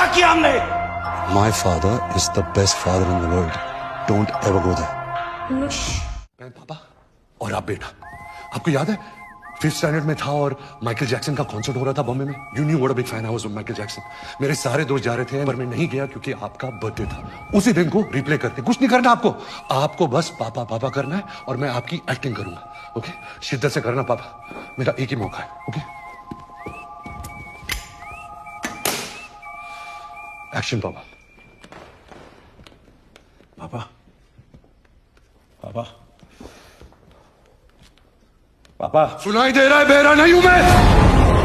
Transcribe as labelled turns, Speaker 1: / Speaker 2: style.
Speaker 1: क्या किया हमने?
Speaker 2: My father is the best father in the world. Don't ever go there.
Speaker 3: मैं पापा और आप बेटा, आपको याद है 5th स्टैंडर्ड में था और माइकल जैक्सन का कॉन्सर्ट हो रहा था बॉम्बे में. You knew what a big fan I was of Michael Jackson. मेरे सारे दोस्त जा रहे थे पर मैं नहीं गया क्योंकि आपका बर्थडे था. उसी दिन को रिप्ले करते. कुछ नहीं करना आपको. आपको बस पापा पापा करना है और मैं आपकी एक्टिंग करूंगा. ओके, शिद्दत से करना पापा, मेरा एक ही मौका है. ओके, एक्शन पापा.
Speaker 1: पापा, पापा, पापा,
Speaker 3: सुनाई दे रहा है? बहरा नहीं हूं मैं.